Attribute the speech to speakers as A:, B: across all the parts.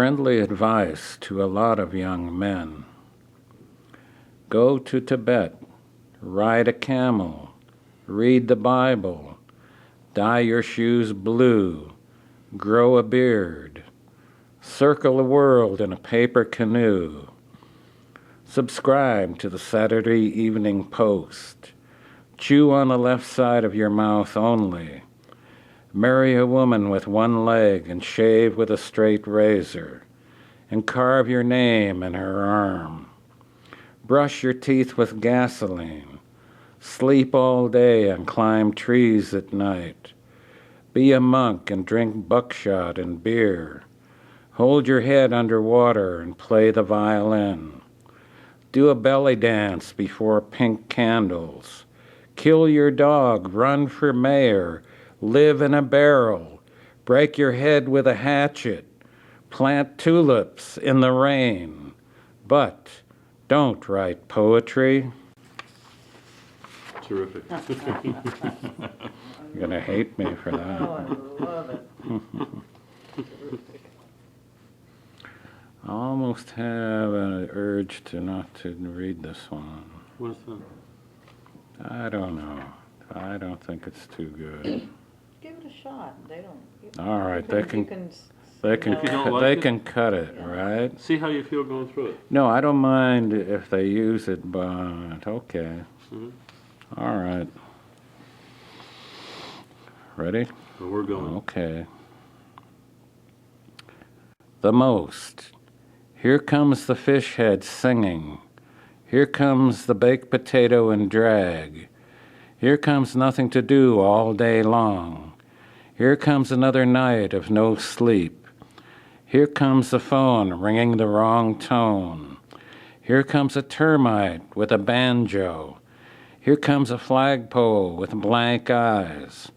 A: Friendly advice to a lot of young men. Go to Tibet, ride a camel, read the Bible, dye your shoes blue, grow a beard, circle the world in a paper canoe, subscribe to the Saturday Evening Post, chew on the left side of your mouth only, marry a woman with one leg and shave with a straight razor, and carve your name in her arm. Brush your teeth with gasoline, sleep all day and climb trees at night. Be a monk and drink buckshot and beer. Hold your head under water and play the violin. Do a belly dance before pink candles. Kill your dog, run for mayor, live in a barrel, break your head with a hatchet, plant tulips in the rain. But don't write poetry.
B: Terrific.
A: You're going to hate me for that.
C: Oh, I love it.
A: I almost have an urge to not to read this one.
B: What's that?
A: I don't know. I don't think it's too good.
C: Give it a shot. They don't.
A: All right, they can
B: If you don't like
A: they
B: it?
A: can cut it,
C: Yeah.
A: right?
B: See how you feel going through it.
A: No, I don't mind if they use it, but okay.
B: Mhm.
A: All right. Ready?
B: Well, we're going.
A: Okay. The most. Here comes the fish head singing. Here comes the baked potato and drag. Here comes nothing to do all day long. Here comes another night of no sleep. Here comes the phone ringing the wrong tone. Here comes a termite with a banjo. Here comes a flagpole with blank eyes.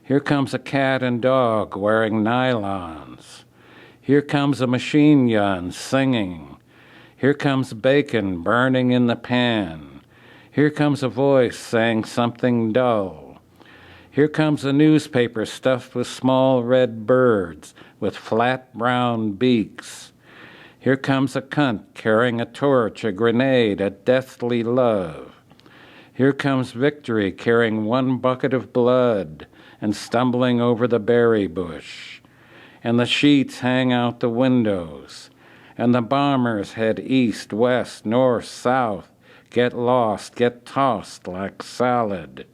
A: Here comes a cat and dog wearing nylons. Here comes a machine gun singing. Here comes bacon burning in the pan. Here comes a voice saying something dull. Here comes a newspaper stuffed with small red birds with flat brown beaks. Here comes a cunt carrying a torch, a grenade, a deathly love. Here comes victory carrying one bucket of blood and stumbling over the berry bush. And the sheets hang out the windows. And the bombers head east, west, north, south, get lost, get tossed like salad.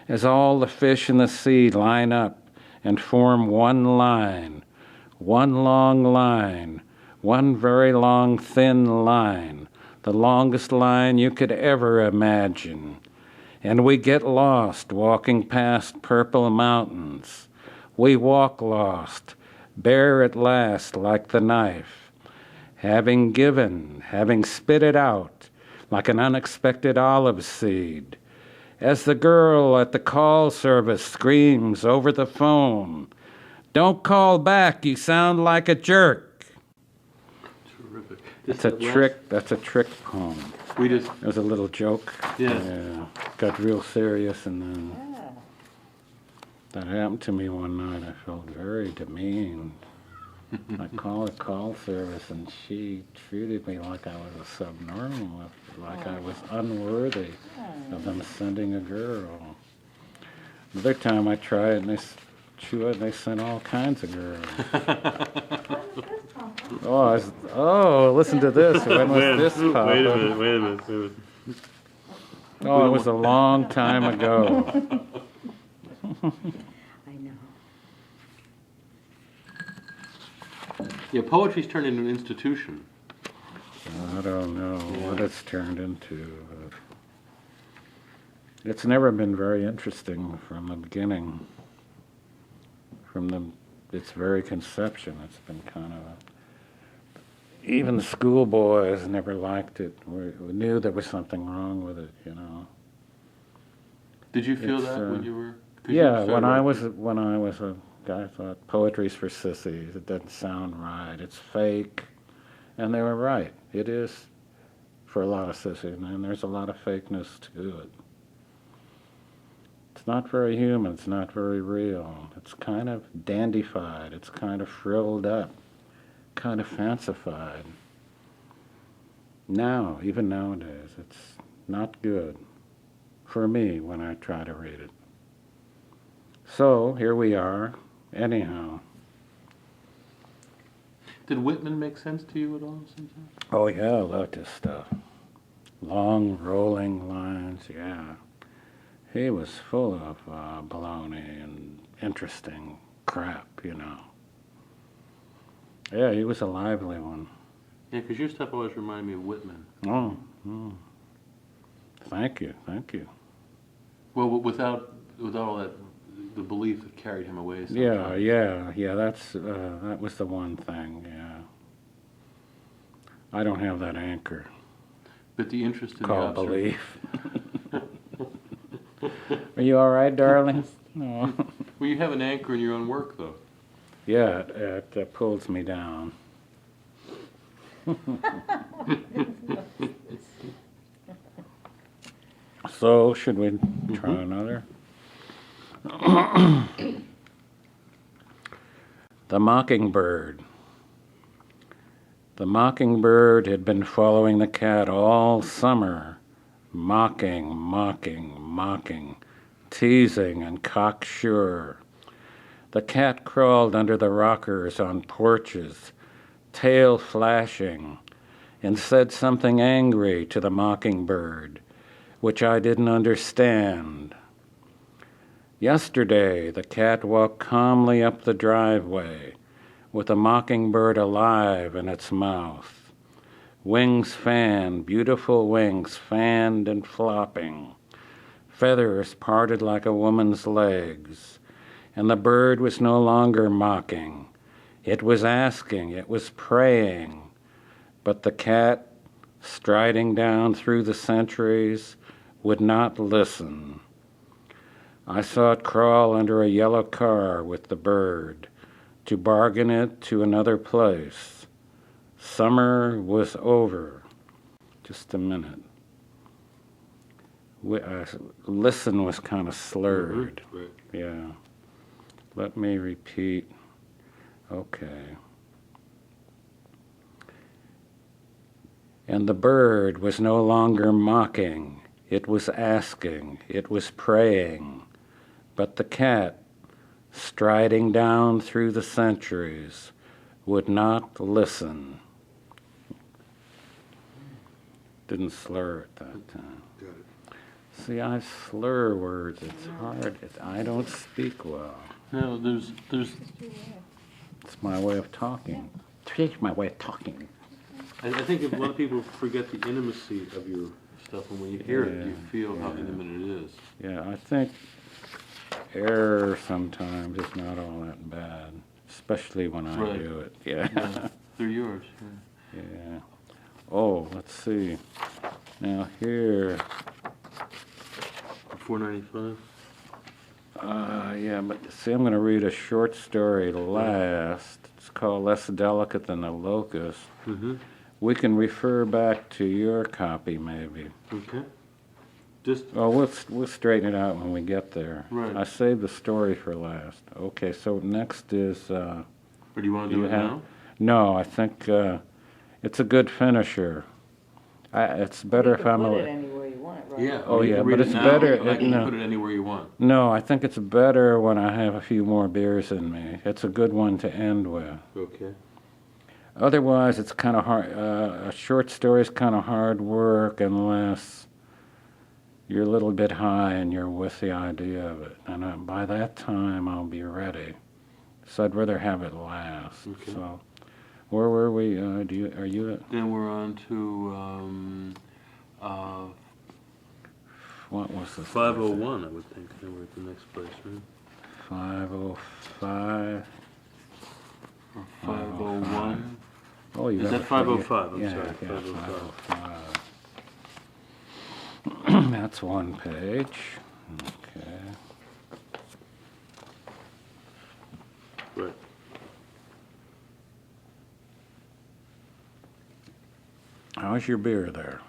A: As all the fish in the sea line up and form one line, one long line, one very long thin line, the longest line you could ever imagine. And we get lost walking past purple mountains. We walk lost, bare at last like the knife, having given, having spit it out like an unexpected olive seed. As the girl at the call service screams over the phone, "Don't call back, you sound like a jerk."
B: Terrific.
A: That's a trick. That's a trick poem.
B: We just,
A: It was a little joke.
B: Yeah.
A: Got real serious, and then
C: Yeah.
A: that happened to me one night. I felt very demeaned. I called a call service, and she treated me like I was a subnormal, like I was unworthy of them sending a girl. Another time I tried, and they sent all kinds of girls. Listen to this. When was this pop
B: wait a
A: up?
B: minute, wait a minute.
A: Oh, it was a long time ago.
C: I know.
B: Yeah, poetry's turned into an institution.
A: I don't know what it's turned into. It's never been very interesting from the beginning. From its very conception, it's been kind of even the schoolboys never liked it. We knew there was something wrong with it, you know.
B: Did you feel
A: It's,
B: that when you were? 'cause you
A: Yeah,
B: said
A: when I
B: right-
A: was a guy, I thought poetry's for sissies. It doesn't sound right. It's fake, and they were right. It is for a lot of sissies, and there's a lot of fakeness to it. It's not very human. It's not very real. It's kind of dandified. It's kind of frilled up, kind of fancified. Now, even nowadays, it's not good for me when I try to read it. So, here we are, anyhow.
B: Did Whitman make sense to you at all sometimes?
A: Oh yeah, I love his stuff. Long, rolling lines, yeah. He was full of baloney and interesting crap, you know. Yeah, he was a lively one.
B: Yeah, because your stuff always reminded me of Whitman.
A: Oh. Thank you.
B: Well, without all that, the belief that carried him away sometimes.
A: Yeah. That was the one thing. Yeah. I don't have that anchor
B: But the interest in
A: called
B: the observation.
A: belief. Are you all right, darling? No.
B: Well, you have an anchor in your own work, though.
A: Yeah, it pulls me down. So, should we try another? The Mockingbird. The mockingbird had been following the cat all summer, mocking, teasing and cocksure. The cat crawled under the rockers on porches, tail flashing, and said something angry to the mockingbird, which I didn't understand. Yesterday, the cat walked calmly up the driveway with a mockingbird alive in its mouth. Wings fanned, beautiful wings fanned and flopping, feathers parted like a woman's legs. And the bird was no longer mocking. It was asking, it was praying. But the cat, striding down through the centuries, would not listen. I saw it crawl under a yellow car with the bird, to bargain it to another place. Summer was over. Just a minute. Listen was kind of slurred.
B: Mm-hmm. Right.
A: Yeah. Let me repeat. Okay. And the bird was no longer mocking. It was asking. It was praying. But the cat, striding down through the centuries, would not listen. Didn't slur it that time.
B: Got it.
A: See, I slur words. It's hard. I don't speak well.
B: No, there's.
A: It's my way of talking. It's my way of talking.
B: I think a lot of people forget the intimacy of your stuff, and when you hear it, you feel how
A: Yeah.
B: intimate it is.
A: Yeah, I think error sometimes is not all that bad, especially when I
B: Right.
A: do it. Yeah.
B: Yeah, they're yours. Yeah.
A: Yeah. Oh, let's see. Now here,
B: $4.95.
A: yeah, but see, I'm going to read a short story last. It's called Less Delicate Than a Locust.
B: Mm-hmm.
A: We can refer back to your copy, maybe.
B: Okay. Just
A: Oh, we'll straighten it out when we get there.
B: Right.
A: I saved the story for last. Okay, so next is.
B: or do you want to do
A: you
B: it
A: have-
B: now?
A: No, I think it's a good finisher. It's better
C: You
A: if
C: can
A: I'm.
C: put it anywhere you want, right?
B: Yeah.
A: Oh,
B: you
A: yeah,
B: can read
A: but
B: it
A: it's
B: now,
A: better-
B: and I can
A: no.
B: put it anywhere you want.
A: No, I think it's better when I have a few more beers in me. It's a good one to end with.
B: Okay.
A: Otherwise, it's kind of hard. A short story is kind of hard work unless you're a little bit high and you're with the idea of it. And by that time, I'll be ready. So I'd rather have it last.
B: Okay.
A: So, where were we? Are you?
B: Then we're on to
A: What was the
B: 501, I would think. Then we're at the next place, right?
A: 505.
B: Or 501.
A: Oh, you
B: Is
A: got
B: that
A: it.
B: 505? I'm
A: Yeah,
B: sorry,
A: yeah,
B: 505.
A: 505. That's one page. Okay.
B: Right.
A: How's your beer there?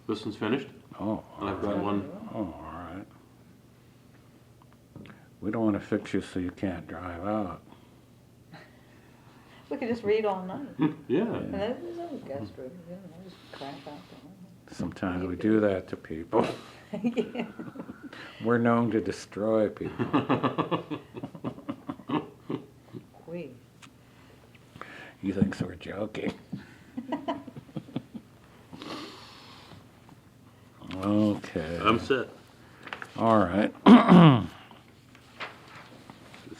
B: This one's finished.
A: Oh,
B: And I've got one.
A: oh, all right. We don't want to fix you so you can't drive out.
C: We could just read all night.
B: Yeah.
C: And there's no guest room, you know, just crap out
A: Sometimes we do that to people.
C: there. Yeah.
A: We're known to destroy people.
C: We.
A: He thinks we're joking. Okay.
B: I'm set.
A: All right.
B: Let's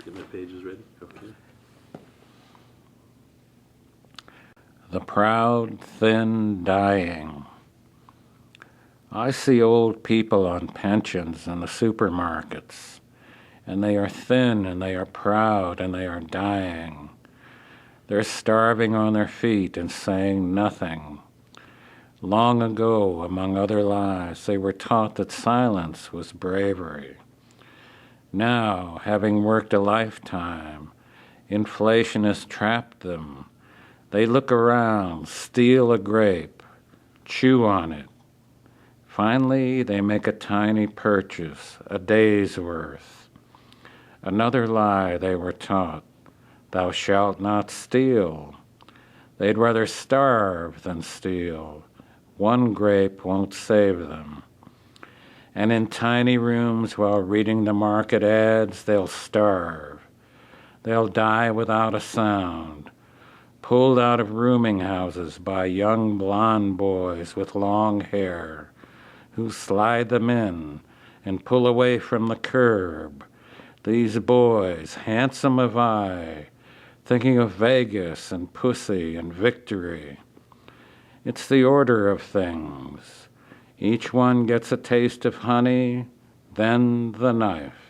B: get my pages ready. Okay.
A: The proud, thin, dying. I see old people on pensions in the supermarkets, and they are thin, and they are proud, and they are dying. They're starving on their feet and saying nothing. Long ago, among other lies, they were taught that silence was bravery. Now, having worked a lifetime, inflation has trapped them. They look around, steal a grape, chew on it. Finally, they make a tiny purchase, a day's worth. Another lie they were taught, thou shalt not steal. They'd rather starve than steal. One grape won't save them. And in tiny rooms while reading the market ads, they'll starve. They'll die without a sound, pulled out of rooming houses by young blonde boys with long hair, who slide them in and pull away from the curb. These boys, handsome of eye, thinking of Vegas and pussy and victory. It's the order of things. Each one gets a taste of honey, then the knife.